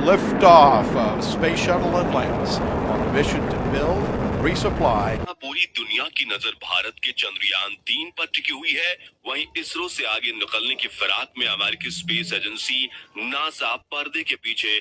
liftoff of Space Shuttle Atlantis on a mission to build, resupply. पूरी दुनिया की नजर भारत के चंद्रयान 3 पर टिकी हुई है। वहीं इसरो से आगे निकलने की फिराक में अमेरिकी स्पेस एजेंसी नासा पर्दे के पीछे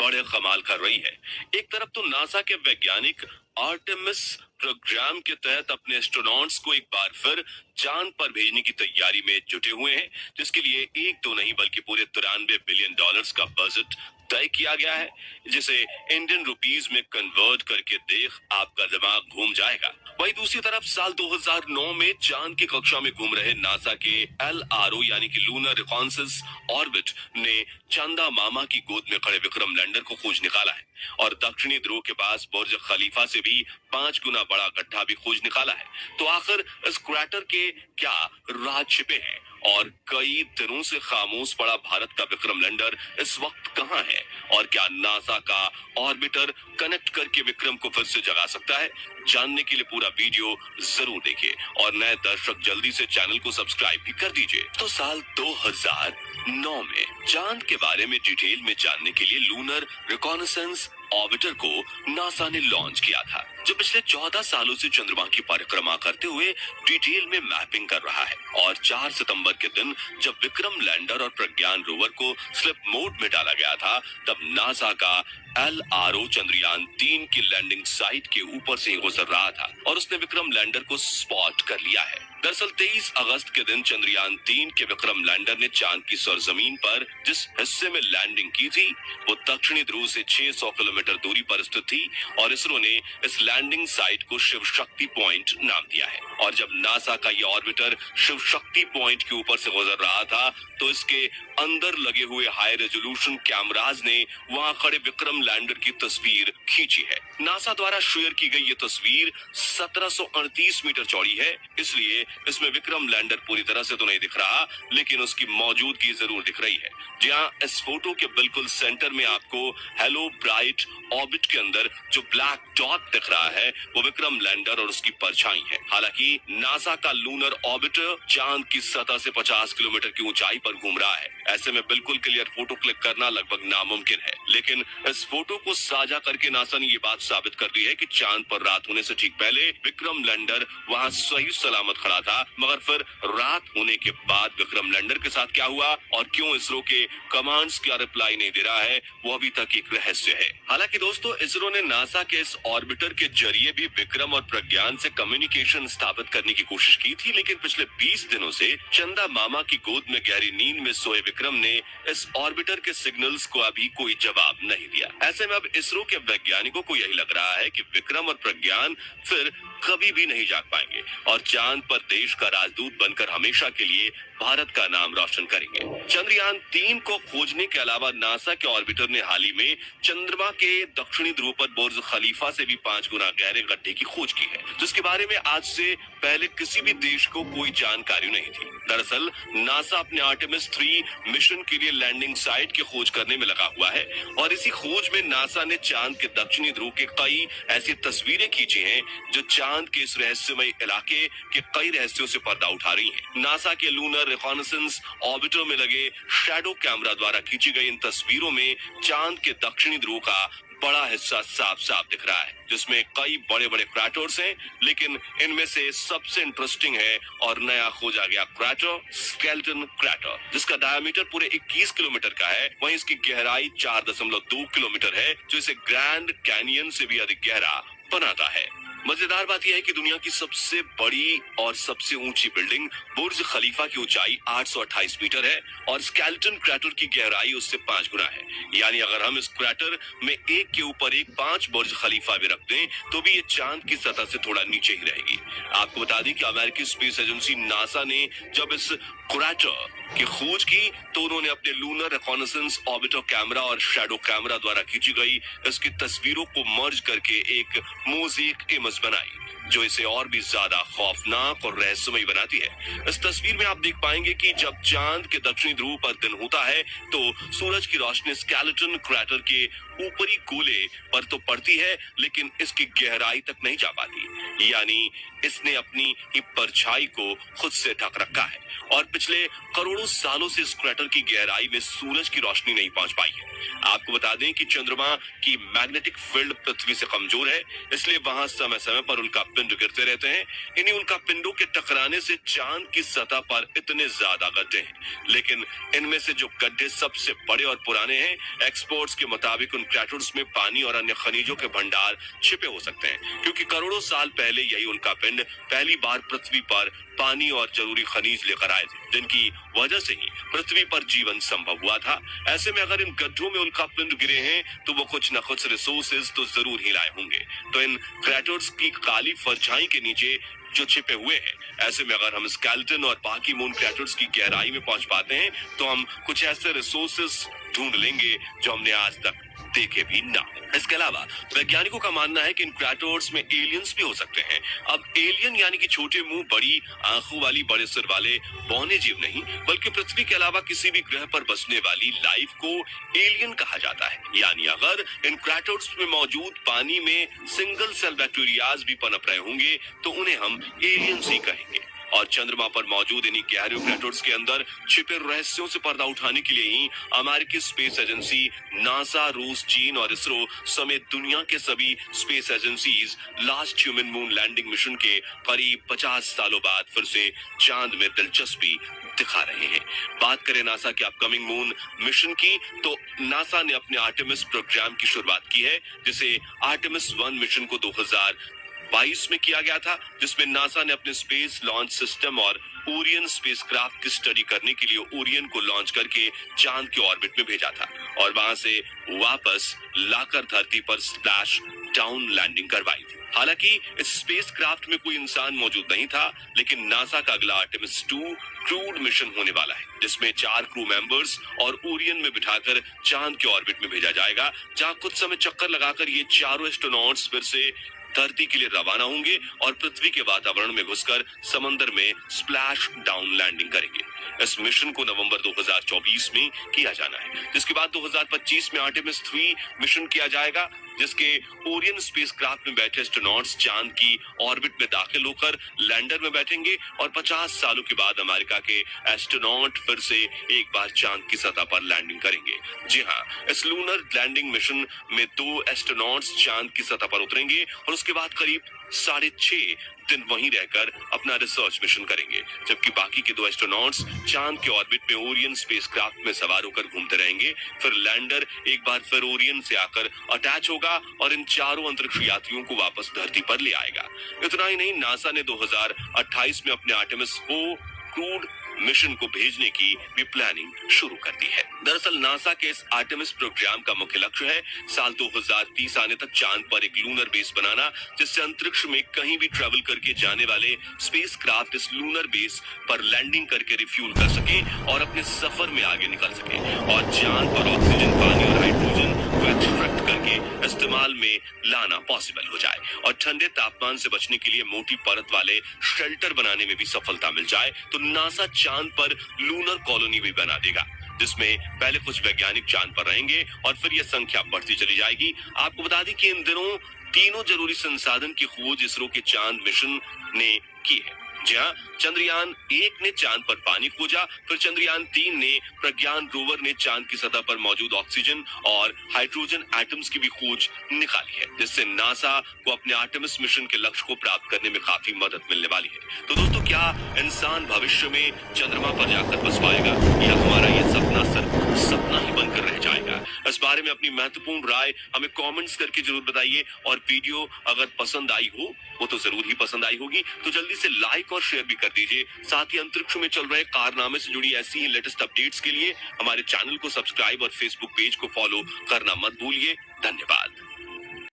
बड़े कमाल कर रही है। एक तरफ तो नासा के वैज्ञानिक आर्टेमिस प्रोग्राम के तहत अपने एस्ट्रोनॉट्स को एक बार फिर चांद पर भेजने की तैयारी में जुटे हुए हैं, जिसके लिए एक दो नहीं बल्कि पूरे 93 बिलियन डॉलर्स का बजट तय किया गया है, जिसे इंडियन रुपीस में कन्वर्ट करके देख आपका दिमाग घूम जाएगा। वहीं दूसरी तरफ साल 2009 में चांद की कक्षा में घूम रहे नासा के LRO यानी कि लूनर रिकॉन्नेसेंस ऑर्बिट ने चंदा मामा की गोद में खड़े विक्रम लैंडर को खोज निकाला है और दक्षिणी ध्रुव के पास बुर्ज खलीफा से भी 5 गुना बड़ा गड्ढा भी खोज निकाला है। तो आखिर इस क्रैटर के क्या राज छिपे हैं और कई दिनों से खामोश पड़ा भारत का विक्रम लैंडर इस वक्त कहां है और क्या नासा का ऑर्बिटर कनेक्ट करके विक्रम को फिर से जगा सकता है? जानने के लिए पूरा वीडियो जरूर देखिए और नए दर्शक जल्दी से चैनल को सब्सक्राइब भी कर दीजिए। तो साल 2009 में चांद के बारे में डिटेल में जानने के लिए लूनर रिकॉनेसेंस ऑर्बिटर को नासा ने लॉन्च किया था, जो पिछले 14 सालों से चंद्रमा की परिक्रमा करते हुए डिटेल में मैपिंग कर रहा है। और 4 सितंबर के दिन जब विक्रम लैंडर और प्रज्ञान रोवर को स्लिप मोड में डाला गया था, तब नासा का LRO चंद्रयान 3 की लैंडिंग साइट के ऊपर से गुजर रहा था और उसने विक्रम लैंडर को स्पॉट कर लिया है। दरअसल 23 अगस्त के दिन चंद्रयान 3 के विक्रम लैंडर ने चांद की सरजमीन पर जिस हिस्से में लैंडिंग की थी वो दक्षिणी ध्रुव से 600 किलोमीटर दूरी पर स्थित थी और इसरो ने इस लैंडिंग साइट को शिव शक्ति पॉइंट नाम दिया है। और जब नासा का यह ऑर्बिटर शिव शक्ति पॉइंट के ऊपर से गुजर रहा था तो इसके अंदर लगे हुए हाई रेजोल्यूशन कैमराज ने वहां खड़े विक्रम लैंडर की तस्वीर खींची है। नासा द्वारा शेयर की गई ये तस्वीर 1738 मीटर चौड़ी है, इसलिए इसमें विक्रम लैंडर पूरी तरह से तो नहीं दिख रहा, लेकिन उसकी मौजूदगी जरूर दिख रही है। जहां इस फोटो के बिल्कुल सेंटर में आपको हेलो ब्राइट ऑर्बिट के अंदर जो ब्लैक डॉट दिख रहा है वो विक्रम लैंडर और उसकी परछाई है। हालांकि नासा का लूनर ऑर्बिटर चांद की सतह से 50 किलोमीटर की ऊंचाई पर घूम रहा है। ऐसे में बिल्कुल क्लियर फोटो क्लिक करना लगभग नामुमकिन है, लेकिन इस फोटो को साझा करके नासा ने ये बात साबित कर दी है कि चांद पर रात होने से ठीक पहले विक्रम लैंडर वहां सही सलामत खड़ा था। मगर फिर रात होने के बाद विक्रम लैंडर के साथ क्या हुआ और क्यों इसरो के कमांड्स का रिप्लाई नहीं दे रहा है, वो अभी तक एक रहस्य है। हालांकि दोस्तों, इसरो ने नासा के इस ऑर्बिटर के जरिए भी विक्रम और प्रज्ञान से कम्युनिकेशन स्थापित करने की कोशिश की थी, लेकिन पिछले 20 दिनों से चंदा मामा की गोद में गहरी नींद में सोए विक्रम ने इस ऑर्बिटर के सिग्नल्स को अभी कोई जवाब नहीं दिया। ऐसे में अब इसरो के वैज्ञानिकों को यही लग रहा है कि विक्रम और प्रज्ञान फिर कभी भी नहीं जाग पाएंगे और चांद पर देश का राजदूत बनकर हमेशा के लिए भारत का नाम रोशन करेंगे। चंद्रयान 3 को खोजने के अलावा नासा के ऑर्बिटर ने हाल ही में चंद्रमा के दक्षिणी ध्रुव पर बुर्ज खलीफा से भी 5 गुना गहरे गड्ढे की खोज की है, जिसके बारे में आज से पहले किसी भी देश को कोई जानकारी नहीं थी। दरअसल नासा अपने आर्टेमिस 3 मिशन के लिए लैंडिंग साइट की खोज करने में लगा हुआ है और इसी खोज में नासा ने चांद के दक्षिणी ध्रुव के कई ऐसी तस्वीरें खींची हैं जो चांद के इस रहस्यमय इलाके के कई रहस्यों से पर्दा उठा रही हैं। नासा के लूनर रिकॉनेसेंस ऑर्बिटर में लगे शैडो कैमरा द्वारा खींची गई इन तस्वीरों में चांद के दक्षिणी ध्रुव का बड़ा हिस्सा साफ साफ दिख रहा है, जिसमें कई बड़े बड़े क्रैटर्स हैं, लेकिन इनमें से सबसे इंटरेस्टिंग है और नया खोजा गया क्रैटर स्केलेटन क्रैटर, जिसका डायमीटर पूरे 21 किलोमीटर का है। वहीं इसकी गहराई 4.2 किलोमीटर है, जो इसे ग्रैंड कैनियन से भी अधिक गहरा बनाता है। मजेदार बात यह है कि दुनिया की सबसे बड़ी और सबसे ऊंची बिल्डिंग बुर्ज खलीफा की ऊंचाई 828 मीटर है और स्केलेटन क्रैटर की गहराई उससे 5 गुना है। यानी अगर हम इस क्रैटर में एक के ऊपर एक 5 बुर्ज खलीफा भी रख दें तो भी ये चांद की सतह से थोड़ा नीचे ही रहेगी। आपको बता दें कि अमेरिकी स्पेस एजेंसी नासा ने जब इस क्रैटर की खोज की तो उन्होंने अपने लूनर रिकॉनेसेंस ऑर्बिटर कैमरा और शैडो कैमरा द्वारा खींची गई इसकी तस्वीरों को मर्ज करके एक मोज़ेक इमेज बनाई, जो इसे और भी ज्यादा खौफनाक और रहस्यमयी बनाती है। इस तस्वीर में आप देख पाएंगे कि जब चांद के दक्षिणी ध्रुव पर दिन होता है तो सूरज की रोशनी स्केलेटन क्रैटर के ऊपरी गोले पर तो पड़ती है, लेकिन इसकी गहराई तक नहीं जा पाती। यानी इसने अपनी ही परछाई को खुद से ढक रखा है और पिछले करोड़ों सालों से इस क्रैटर की गहराई में सूरज की रोशनी नहीं पहुंच पाई है। आपको बता दें कि चंद्रमा की मैग्नेटिक फील्ड पृथ्वी से कमजोर है, इसलिए वहां समय समय पर उल्का पिंड गिरते रहते हैं। इन्हीं उल्का पिंडों के टकराने से चांद की सतह पर इतने ज्यादा गड्ढे हैं, लेकिन इनमें से जो गड्ढे सबसे बड़े और पुराने हैं, एक्सपर्ट्स के मुताबिक उन क्रैटर्स में पानी और अन्य खनिजों के भंडार छिपे हो सकते हैं, क्योंकि करोड़ों साल पहले यही उल्का पिंड पहली बार पृथ्वी पर पानी और जरूरी खनिज लेकर आए थे, जिनकी वजह से ही पृथ्वी पर जीवन संभव हुआ था। ऐसे में अगर इन गड्ढों में उल्का पिंड गिरे हैं तो वो कुछ न कुछ रिसोर्सेज तो जरूर ही लाए होंगे। तो इन क्रैटर्स की काली परछाई के नीचे जो छिपे हुए हैं, ऐसे में अगर हम स्केलेटन और बाकी मून क्रैटर्स की गहराई में पहुंच पाते हैं तो हम कुछ ऐसे रिसोर्सेज ढूंढ लेंगे जो हमने आज तक देखे भी ना हो। इसके अलावा वैज्ञानिकों का मानना है कि इन क्रैटर्स में एलियंस भी हो सकते हैं। अब एलियन यानी कि छोटे मुंह, बड़ी आंखों वाली, बड़े सिर वाले बौने जीव नहीं, बल्कि पृथ्वी के अलावा किसी भी ग्रह पर बसने वाली लाइफ को एलियन कहा जाता है। यानी अगर इन क्रैटर्स में मौजूद पानी में सिंगल सेल बैक्टीरियाज भी पनप रहे होंगे तो उन्हें हम एलियंस ही कहेंगे। और चंद्रमा पर मौजूद इन्हीं गहरे क्रैटर्स के अंदर छिपे रहस्यों से पर्दा उठाने के लिए ही अमेरिकी स्पेस एजेंसी नासा, रूस, चीन और इसरो समेत दुनिया के सभी space agencies last human moon landing mission के करीब 50 सालों बाद फिर से चांद में दिलचस्पी दिखा रहे हैं। बात करें नासा के अपकमिंग मून मिशन की, तो नासा ने अपने आर्टेमिस प्रोग्राम की शुरुआत की है, जिसे आर्टेमिस 1 मिशन को 2022 में किया गया था, जिसमें नासा ने अपने स्पेस लॉन्च सिस्टम और ओरियन स्पेसक्राफ्ट की स्टडी करने के लिए ओरियन को लॉन्च करके चांद के ऑर्बिट में भेजा था और वहां से वापस लाकर धरती पर स्प्लैश डाउन लैंडिंग करवाई थी। हालांकि इस स्पेसक्राफ्ट में कोई इंसान मौजूद नहीं था, लेकिन नासा का अगला आर्टेमिस 2 क्रूड मिशन होने वाला है, जिसमें 4 क्रू मेंबर्स और ओरियन में बिठाकर चांद के ऑर्बिट में भेजा जाएगा, जहां कुछ समय चक्कर लगाकर ये चारों एस्ट्रोनॉट्स फिर से धरती के लिए रवाना होंगे और पृथ्वी के वातावरण में घुसकर समंदर में स्प्लैश डाउन लैंडिंग करेंगे। इस मिशन को नवंबर 2024 में किया जाना है, जिसके बाद 2025 में आर्टेमिस 3 मिशन किया जाएगा, जिसके ओरियन स्पेसक्राफ्ट में बैठे एस्ट्रोनॉट्स चांद की ऑर्बिट में दाखिल होकर लैंडर में बैठेंगे और 50 सालों के बाद अमेरिका के एस्ट्रोनॉट फिर से एक बार चांद की सतह पर लैंडिंग करेंगे। जी हाँ, इस लूनर लैंडिंग मिशन में 2 एस्ट्रोनॉट्स चांद की सतह पर उतरेंगे और उसके बाद करीब 6.5 दिन वहीं रहकर अपना रिसर्च मिशन करेंगे, जबकि बाकी के 2 एस्ट्रोनॉट्स चांद के ऑर्बिट में ओरियन स्पेसक्राफ्ट में सवार होकर घूमते रहेंगे। फिर लैंडर एक बार फिर ओरियन से आकर अटैच होगा और इन चारों अंतरिक्ष यात्रियों को वापस धरती पर ले आएगा। इतना ही नहीं, नासा ने 2028 में अपने आर्टेमिस 4 क्रूड मिशन को भेजने की भी प्लानिंग शुरू कर दी है। दरअसल नासा के इस आर्टेमिस प्रोग्राम का मुख्य लक्ष्य है साल 2030 आने तक चांद पर एक लूनर बेस बनाना, जिससे अंतरिक्ष में कहीं भी ट्रैवल करके जाने वाले स्पेसक्राफ्ट इस लूनर बेस पर लैंडिंग करके रिफ्यूल कर सके और अपने सफर में आगे निकल सके और चांद पर ऑक्सीजन, पानी और हाइड्रोजन को एक्सट्रैक्ट करके इस्तेमाल में लाना पॉसिबल हो जाए और ठंडे तापमान से बचने के लिए मोटी परत वाले शेल्टर बनाने में भी सफलता मिल जाए तो नासा चांद पर लूनर कॉलोनी भी बना देगा, जिसमें पहले कुछ वैज्ञानिक चांद पर रहेंगे और फिर यह संख्या बढ़ती चली जाएगी। आपको बता दें कि इन दिनों तीनों जरूरी संसाधन की खोज इसरो के चांद मिशन ने की है। जी हाँ, चंद्रयान 1 ने चांद पर पानी खोजा, फिर चंद्रयान 3 ने प्रज्ञान रोवर ने चांद की सतह पर मौजूद ऑक्सीजन और हाइड्रोजन एटम्स की भी खोज निकाली है, जिससे नासा को अपने आर्टेमिस मिशन के लक्ष्य को प्राप्त करने में काफी मदद मिलने वाली है। तो दोस्तों, क्या इंसान भविष्य में चंद्रमा पर जाकर बस पाएगा या हमारा ये सपना सिर्फ सपना ही बनकर रह जाएगा? इस बारे में अपनी महत्वपूर्ण राय हमें कमेंट्स करके जरूर बताइए और वीडियो अगर पसंद आई हो, वो तो जरूर ही पसंद आई होगी, तो जल्दी से लाइक और शेयर भी कर दीजिए। साथ ही अंतरिक्ष में चल रहे कारनामे से जुड़ी ऐसी ही लेटेस्ट अपडेट्स के लिए हमारे चैनल को सब्सक्राइब और फेसबुक पेज को फॉलो करना मत भूलिए। धन्यवाद।